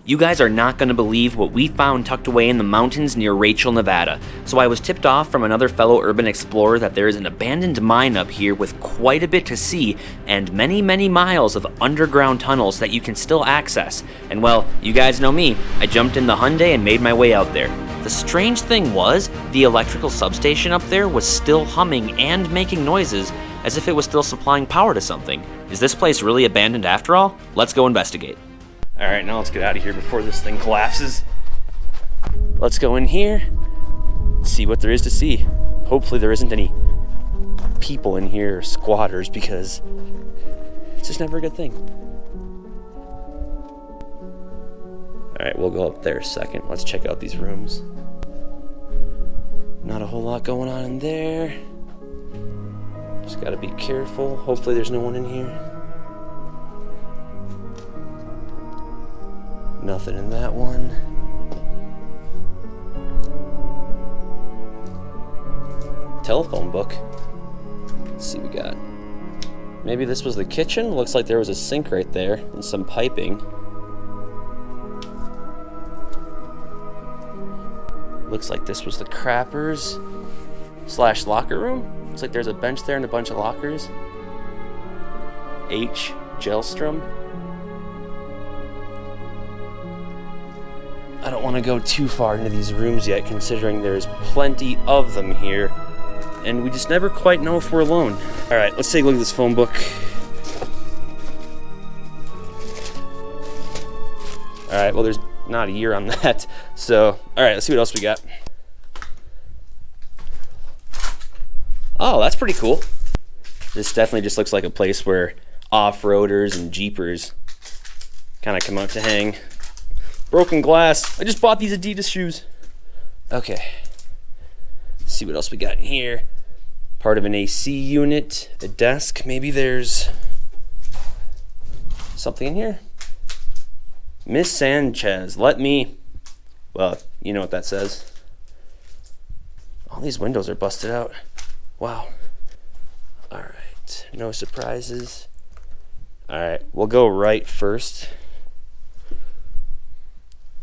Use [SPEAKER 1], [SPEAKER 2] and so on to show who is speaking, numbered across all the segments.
[SPEAKER 1] You guys are not going to believe what we found tucked away in the mountains near Rachel, Nevada. So I was tipped off from another fellow urban explorer that there is an abandoned mine up here with quite a bit to see and many, many miles of underground tunnels that you can still access. And well, you guys know me, I jumped in the Hyundai and made my way out there. The strange thing was, the electrical substation up there was still humming and making noises as if it was still supplying power to something. Is this place really abandoned after all? Let's go investigate. Alright, now let's get out of here before this thing collapses. Let's go in here, see what there is to see. Hopefully there isn't any people in here, or squatters, because it's just never a good thing. Alright, we'll go up there a second. Let's check out these rooms. Not a whole lot going on in there. Just gotta be careful. Hopefully there's no one in here. Nothing in that one. Telephone book. Let's see what we got. Maybe this was the kitchen? Looks like there was a sink right there and some piping. Looks like this was the crappers / locker room. Looks like there's a bench there and a bunch of lockers. H. Gelstrom. I don't want to go too far into these rooms yet, considering there's plenty of them here, and we just never quite know if we're alone. Alright, let's take a look at this phone book. Alright, well there's not a year on that, so alright, let's see what else we got. Oh, that's pretty cool. This definitely just looks like a place where off-roaders and jeepers kind of come out to hang. Broken glass. I just bought these Adidas shoes. Okay. Let's see what else we got in here. Part of an AC unit, a desk. Maybe there's something in here. Miss Sanchez, let me... Well, you know what that says. All these windows are busted out. Wow. Alright. No surprises. Alright, we'll go right first.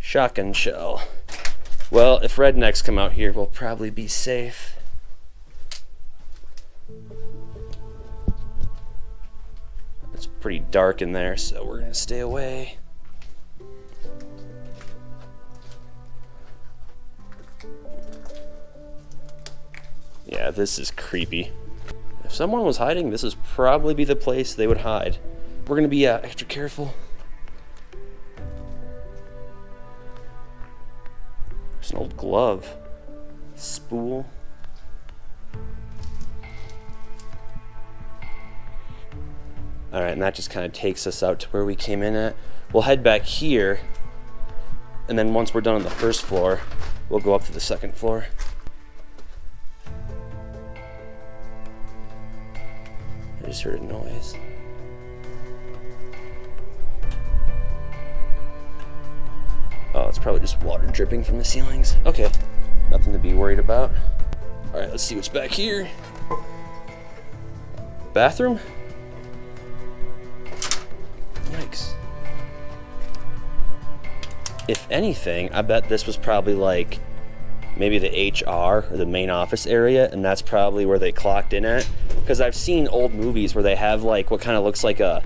[SPEAKER 1] Shotgun shell. Well, if rednecks come out here, we'll probably be safe. It's pretty dark in there, so we're gonna stay away. Yeah, this is creepy. If someone was hiding, this would probably be the place they would hide. We're gonna be extra careful. There's an old glove. Spool. Alright, and that just kind of takes us out to where we came in at. We'll head back here, and then once we're done on the first floor, we'll go up to the second floor. I just heard a noise. Oh, it's probably just water dripping from the ceilings. Okay, nothing to be worried about. All right, let's see what's back here. Bathroom? Yikes. If anything, I bet this was probably like maybe the HR or the main office area, and that's probably where they clocked in at. Because I've seen old movies where they have like what kind of looks like a,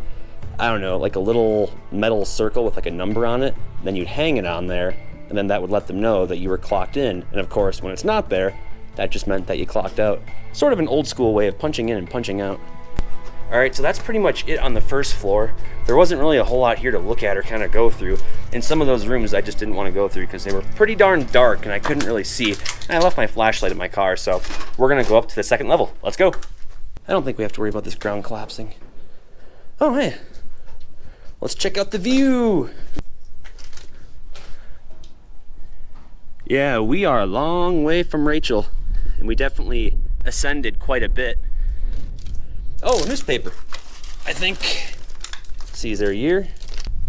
[SPEAKER 1] I don't know, like a little metal circle with like a number on it. Then you'd hang it on there, and then that would let them know that you were clocked in. And of course, when it's not there, that just meant that you clocked out. Sort of an old school way of punching in and punching out. All right, so that's pretty much it on the first floor. There wasn't really a whole lot here to look at or kind of go through. In some of those rooms, I just didn't want to go through because they were pretty darn dark and I couldn't really see. And I left my flashlight in my car, so we're gonna go up to the second level. Let's go. I don't think we have to worry about this ground collapsing. Oh, hey. Let's check out the view. Yeah, we are a long way from Rachel, and we definitely ascended quite a bit. Oh, a newspaper, I think. Let's see, is there a year?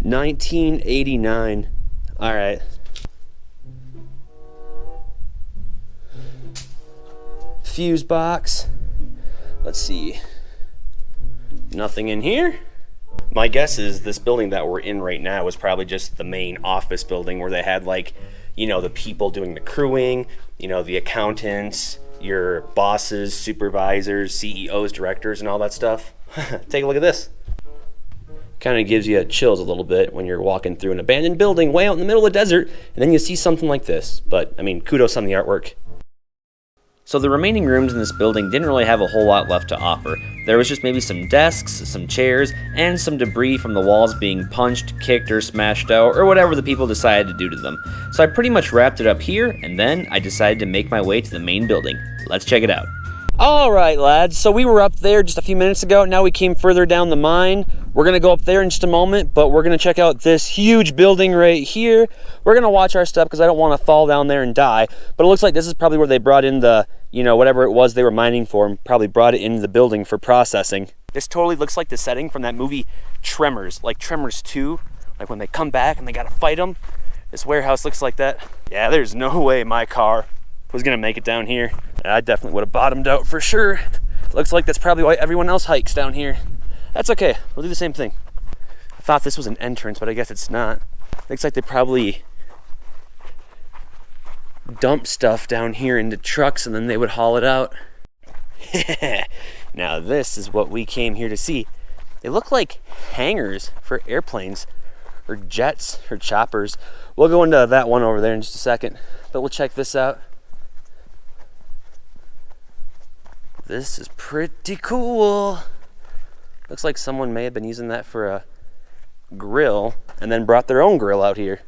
[SPEAKER 1] 1989. All right. Fuse box. Let's see. Nothing in here. My guess is this building that we're in right now was probably just the main office building where they had, like, you know, the people doing the crewing, you know, the accountants, your bosses, supervisors, CEOs, directors, and all that stuff. Take a look at this. Kind of gives you chills a little bit when you're walking through an abandoned building way out in the middle of the desert, and then you see something like this. But, I mean, kudos on the artwork. So the remaining rooms in this building didn't really have a whole lot left to offer. There was just maybe some desks, some chairs, and some debris from the walls being punched, kicked, or smashed out, or whatever the people decided to do to them. So I pretty much wrapped it up here, and then I decided to make my way to the main building. Let's check it out. Alright lads, so we were up there just a few minutes ago. Now we came further down the mine. We're going to go up there in just a moment, but we're going to check out this huge building right here. We're going to watch our step because I don't want to fall down there and die. But it looks like this is probably where they brought in the, you know, whatever it was they were mining for, and probably brought it into the building for processing. This totally looks like the setting from that movie Tremors, like Tremors 2. Like when they come back and they got to fight them. This warehouse looks like that. Yeah, there's no way my car was going to make it down here. I definitely would have bottomed out for sure. Looks like that's probably why everyone else hikes down here. That's okay, we'll do the same thing. I thought this was an entrance, but I guess it's not. Looks like they probably dump stuff down here into trucks and then they would haul it out. Now this is what we came here to see. They look like hangars for airplanes or jets or choppers. We'll go into that one over there in just a second, but we'll check this out. This is pretty cool. Looks like someone may have been using that for a grill and then brought their own grill out here.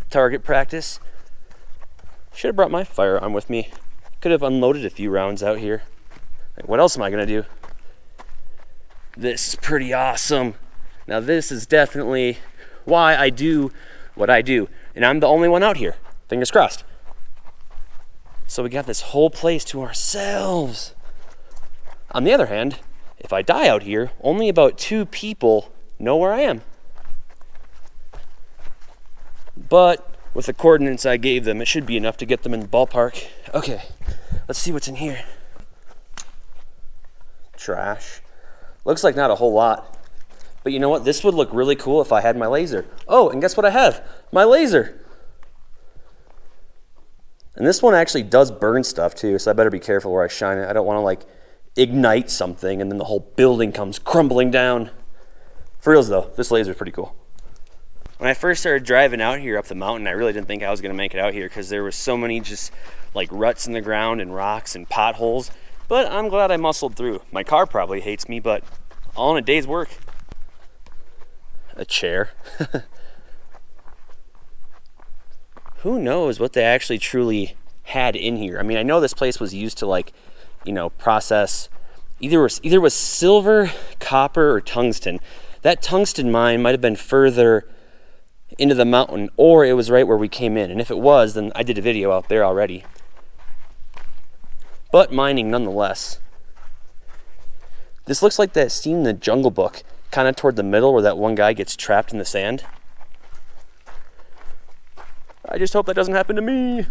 [SPEAKER 1] Target practice. Should have brought my firearm with me. Could have unloaded a few rounds out here. Like, what else am I gonna do? This is pretty awesome. Now this is definitely why I do what I do. And I'm the only one out here. Fingers crossed. So we got this whole place to ourselves. On the other hand, if I die out here, only about 2 people know where I am. But with the coordinates I gave them, it should be enough to get them in the ballpark. Okay, let's see what's in here. Trash. Looks like not a whole lot. But you know what? This would look really cool if I had my laser. Oh, and guess what I have? My laser. And this one actually does burn stuff too, so I better be careful where I shine it. I don't want to like ignite something and then the whole building comes crumbling down. For reals though, this laser is pretty cool. When I first started driving out here up the mountain, I really didn't think I was going to make it out here because there were so many just like ruts in the ground and rocks and potholes. But I'm glad I muscled through. My car probably hates me, but all in a day's work. A chair. Who knows what they actually truly had in here? I mean, I know this place was used to like, you know, process either was silver, copper, or tungsten. That tungsten mine might have been further into the mountain, or it was right where we came in. And if it was, then I did a video out there already. But mining nonetheless. This looks like that scene in the Jungle Book, kind of toward the middle where that one guy gets trapped in the sand. I just hope that doesn't happen to me.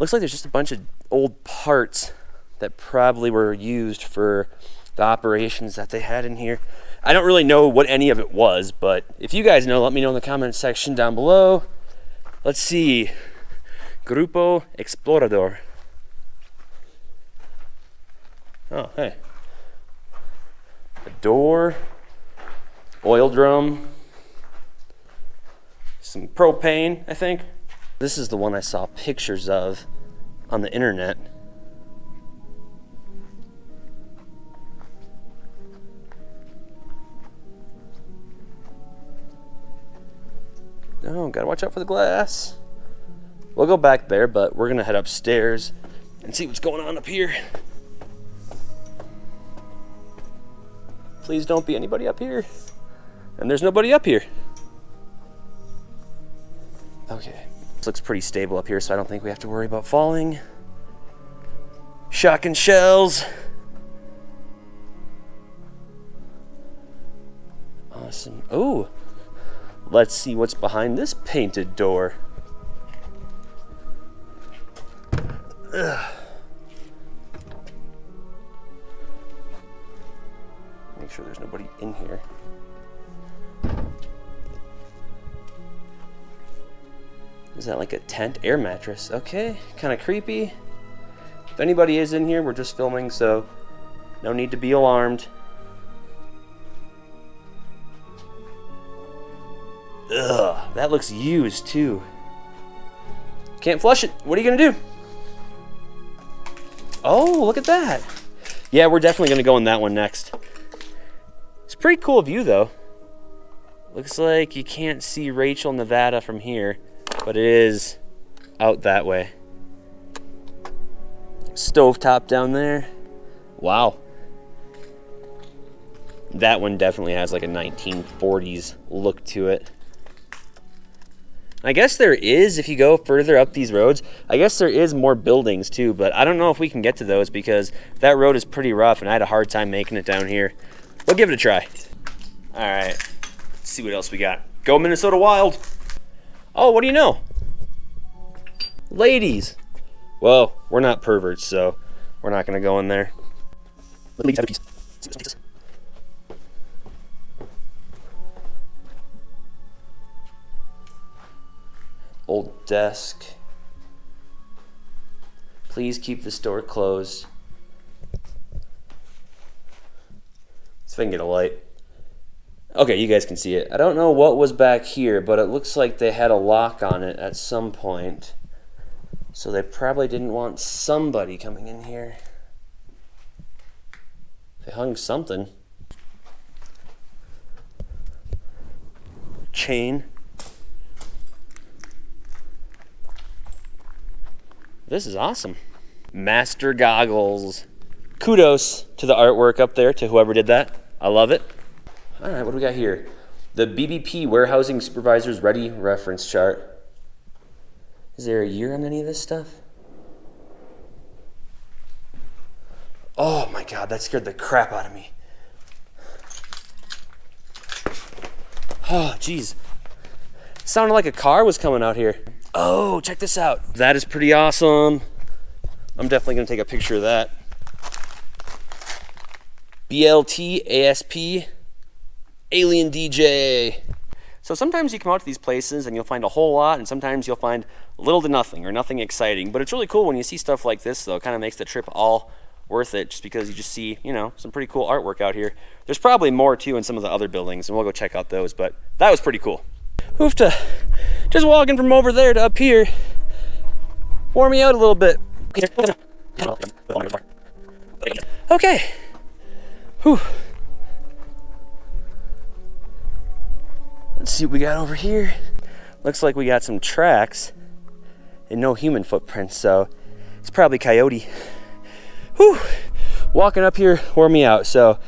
[SPEAKER 1] Looks like there's just a bunch of old parts that probably were used for the operations that they had in here. I don't really know what any of it was, but if you guys know, let me know in the comment section down below. Let's see. Grupo Explorador. Oh, hey. A door. Oil drum. Some propane, I think. This is the one I saw pictures of on the internet. Oh, gotta watch out for the glass. We'll go back there, but we're gonna head upstairs and see what's going on up here. Please don't be anybody up here. And there's nobody up here. Okay, this looks pretty stable up here, so I don't think we have to worry about falling. Shotgun shells. Awesome. Oh, let's see what's behind this painted door. Ugh. sure there's nobody in here. Is that like a tent air mattress? Okay, kind of creepy. If anybody is in here, we're just filming, so no need to be alarmed. Ugh, that looks used too. Can't flush it. What are you gonna do? Oh, look at that. Yeah, we're definitely gonna go in that one next. It's a pretty cool view though. Looks like you can't see Rachel, Nevada from here, but it is out that way. Stovetop down there. Wow. That one definitely has like a 1940s look to it. I guess there is, if you go further up these roads, I guess there is more buildings too, but I don't know if we can get to those because that road is pretty rough and I had a hard time making it down here. We'll give it a try. All right, let's see what else we got. Go Minnesota Wild. Oh, what do you know? Ladies. Well, we're not perverts, so we're not gonna go in there. Let me have a piece. Old desk. Please keep this door closed. See if I can get a light. Okay, you guys can see it. I don't know what was back here, but it looks like they had a lock on it at some point. So they probably didn't want somebody coming in here. They hung something. Chain. This is awesome. Master goggles. Kudos to the artwork up there, to whoever did that. I love it. All right, what do we got here? The BBP Warehousing Supervisors Ready reference chart. Is there a year on any of this stuff? Oh my God, that scared the crap out of me. Oh, geez. Sounded like a car was coming out here. Oh, check this out. That is pretty awesome. I'm definitely gonna take a picture of that. BLT ASP Alien DJ. So sometimes you come out to these places and you'll find a whole lot, and sometimes you'll find little to nothing or nothing exciting. But it's really cool when you see stuff like this, though. It kind of makes the trip all worth it, just because you just see, you know, some pretty cool artwork out here. There's probably more too in some of the other buildings, and we'll go check out those, but that was pretty cool. Oof, to just walking from over there to up here, warm me out a little bit. Okay. Whew. Let's see what we got over here. Looks like we got some tracks and no human footprints, so it's probably coyote. Whew. Walking up here wore me out, so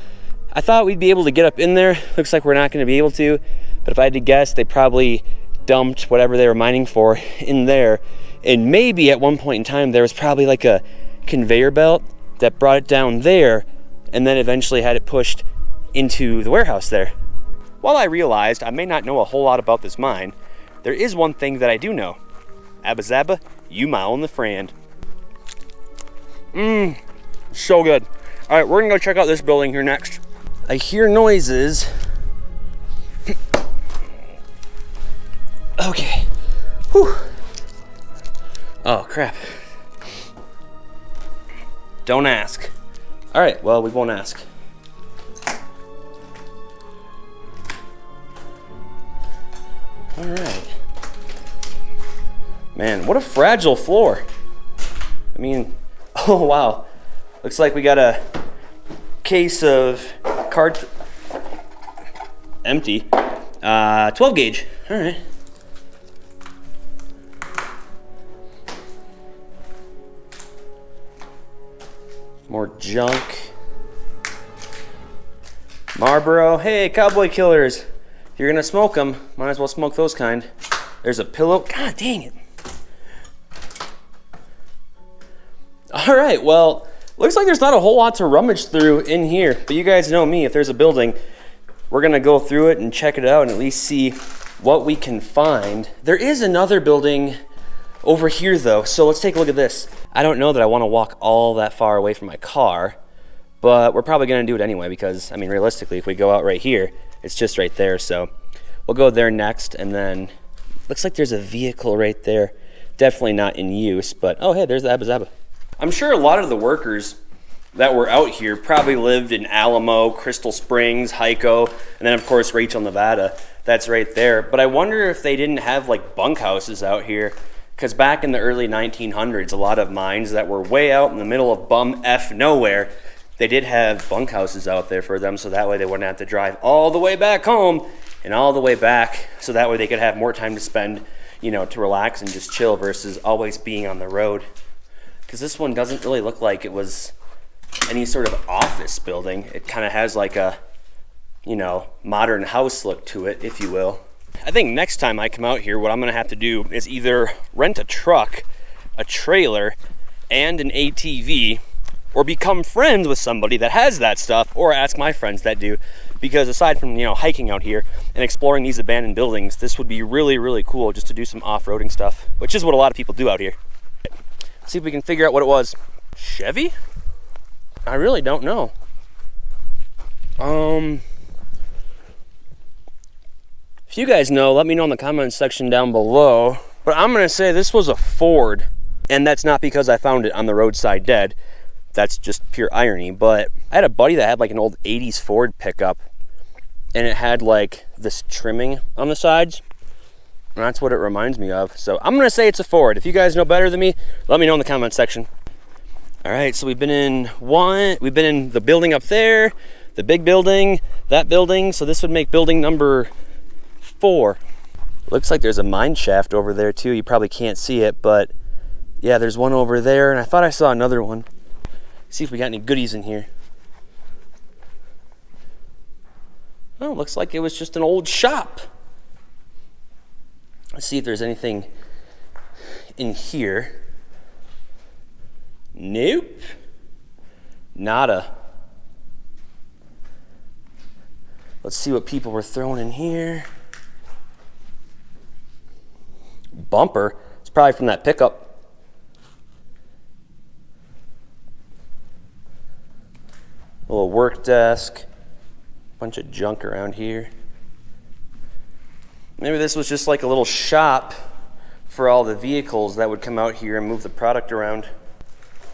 [SPEAKER 1] I thought we'd be able to get up in there. Looks like we're not going to be able to, but if I had to guess, they probably dumped whatever they were mining for in there, and maybe at one point in time there was probably like a conveyor belt that brought it down there and then eventually had it pushed into the warehouse there. While I realized I may not know a whole lot about this mine, there is one thing that I do know. Abba Zabba, you my only friend. So good. All right, we're gonna go check out this building here next. I hear noises. Okay. Whew. Oh, crap. Don't ask. All right, well, we won't ask. All right. Man, what a fragile floor. I mean, oh wow. Looks like we got a case of cart empty. 12 gauge. All right. More junk. Marlboro. Hey, cowboy killers. If you're gonna smoke them, might as well smoke those kind. There's a pillow. God dang it. All right, well, looks like there's not a whole lot to rummage through in here, but you guys know me, if there's a building, we're gonna go through it and check it out and at least see what we can find. There is another building over here though, so let's take a look at this. I don't know that I wanna walk all that far away from my car, but we're probably going to do it anyway because, I mean, realistically, if we go out right here, it's just right there. So we'll go there next, and then looks like there's a vehicle right there. Definitely not in use, but oh, hey, there's the Abba Zaba. I'm sure a lot of the workers that were out here probably lived in Alamo, Crystal Springs, Hyco, and then, of course, Rachel, Nevada. That's right there. But I wonder if they didn't have, like, bunkhouses out here, because back in the early 1900s, a lot of mines that were way out in the middle of bum F nowhere, they did have bunkhouses out there for them, so that way they wouldn't have to drive all the way back home and all the way back, so that way they could have more time to spend, you know, to relax and just chill versus always being on the road. Because this one doesn't really look like it was any sort of office building. It kind of has like a, you know, modern house look to it, if you will. I think next time I come out here, what I'm going to have to do is either rent a truck, a trailer, and an ATV, or become friends with somebody that has that stuff, or ask my friends that do. Because aside from, you know, hiking out here and exploring these abandoned buildings, this would be really, really cool just to do some off-roading stuff, which is what a lot of people do out here. Let's see if we can figure out what it was. Chevy? I really don't know. If you guys know, let me know in the comments section down below. But I'm gonna say this was a Ford, and that's not because I found it on the roadside dead. That's just pure irony. But I had a buddy that had like an old 80s Ford pickup, and it had like this trimming on the sides. And that's what it reminds me of. So I'm gonna say it's a Ford. If you guys know better than me, let me know in the comments section. All right, so we've been in the building up there, the big building, that building. So this would make building number 4. Looks like there's a mine shaft over there too. You probably can't see it, but yeah, there's one over there, and I thought I saw another one. See if we got any goodies in here. Oh, looks like it was just an old shop. Let's see if there's anything in here. Nope. Nada. Let's see what people were throwing in here. Bumper. It's probably from that pickup. A little work desk. Bunch of junk around here. Maybe this was just like a little shop for all the vehicles that would come out here and move the product around.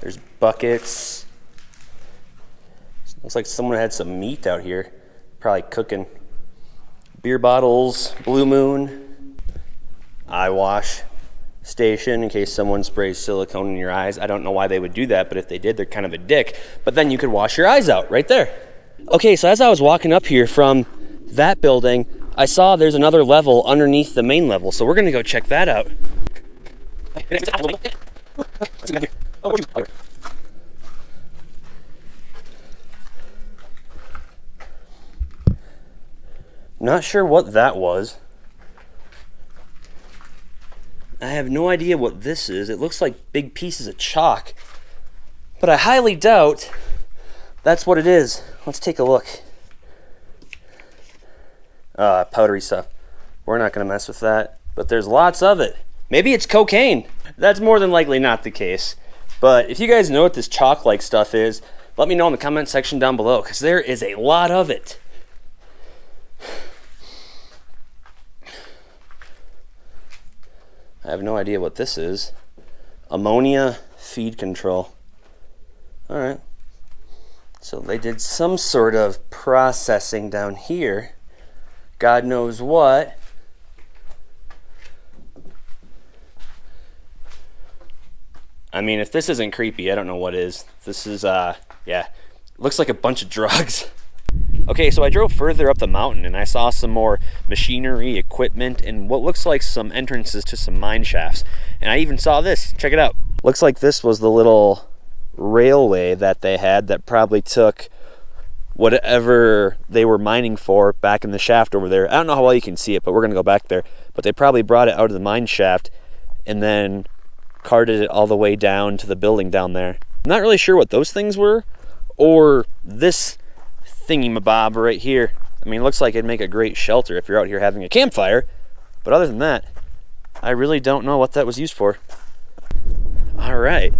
[SPEAKER 1] There's buckets. Looks like someone had some meat out here. Probably cooking. Beer bottles, Blue Moon, eye wash station in case someone sprays silicone in your eyes. I don't know why they would do that, but if they did, they're kind of a dick. But then you could wash your eyes out right there. Okay, so as I was walking up here from that building, I saw there's another level underneath the main level, so we're gonna go check that out. Not sure what that was. I have no idea what this is. It looks like big pieces of chalk, but I highly doubt that's what it is. Let's take a look. Powdery stuff. We're not going to mess with that, but there's lots of it. Maybe it's cocaine. That's more than likely not the case. But if you guys know what this chalk-like stuff is, let me know in the comment section down below, because there is a lot of it. I have no idea what this is. Ammonia feed control. All right. So they did some sort of processing down here. God knows what. I mean, if this isn't creepy, I don't know what is. This is, yeah, looks like a bunch of drugs. Okay, so I drove further up the mountain and I saw some more machinery, equipment, and what looks like some entrances to some mine shafts. And I even saw this. Check it out. Looks like this was the little railway that they had that probably took whatever they were mining for back in the shaft over there. I don't know how well you can see it, but we're going to go back there. But they probably brought it out of the mine shaft and then carted it all the way down to the building down there. I'm not really sure what those things were, or this thingy-mabob right here. I mean, it looks like it'd make a great shelter if you're out here having a campfire, but other than that, I really don't know what that was used for. All right,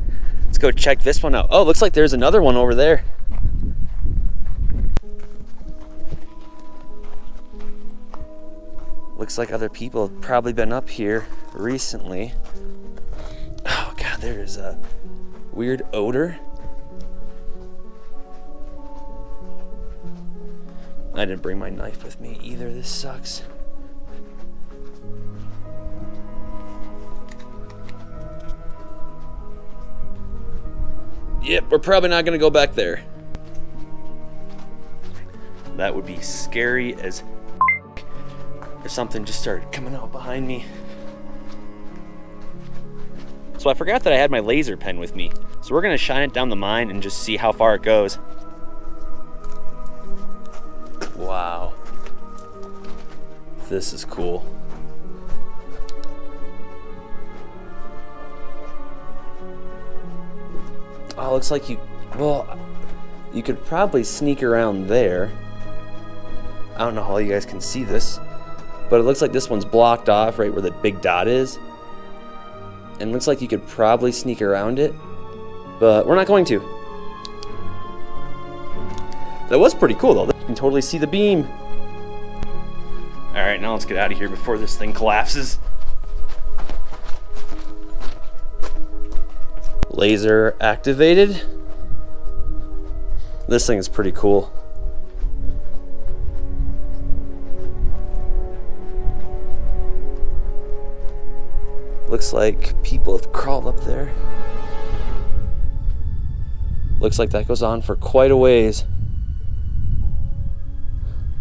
[SPEAKER 1] let's go check this one out. Oh, looks like there's another one over there. Looks like other people have probably been up here recently. Oh God, there is a weird odor. I didn't bring my knife with me either. This sucks. Yep, we're probably not gonna go back there. That would be scary as if something just started coming out behind me. So I forgot that I had my laser pen with me. So we're gonna shine it down the mine and just see how far it goes. Wow. This is cool. Oh, looks like you could probably sneak around there. I don't know how you guys can see this, but it looks like this one's blocked off right where the big dot is. And it looks like you could probably sneak around it, but we're not going to. That was pretty cool though. You can totally see the beam. All right, now let's get out of here before this thing collapses. Laser activated. This thing is pretty cool. Looks like people have crawled up there. Looks like that goes on for quite a ways.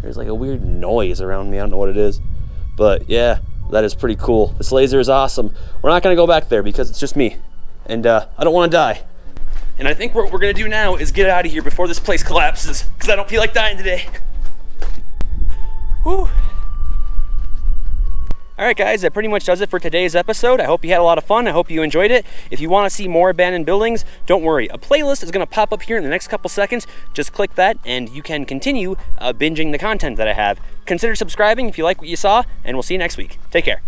[SPEAKER 1] There's like a weird noise around me. I don't know what it is. But yeah, that is pretty cool. This laser is awesome. We're not gonna go back there because it's just me. And I don't wanna die. And I think what we're gonna do now is get out of here before this place collapses, because I don't feel like dying today. Whew. Alright guys, that pretty much does it for today's episode. I hope you had a lot of fun. I hope you enjoyed it. If you want to see more abandoned buildings, don't worry. A playlist is going to pop up here in the next couple seconds. Just click that and you can continue binging the content that I have. Consider subscribing if you like what you saw, and we'll see you next week. Take care.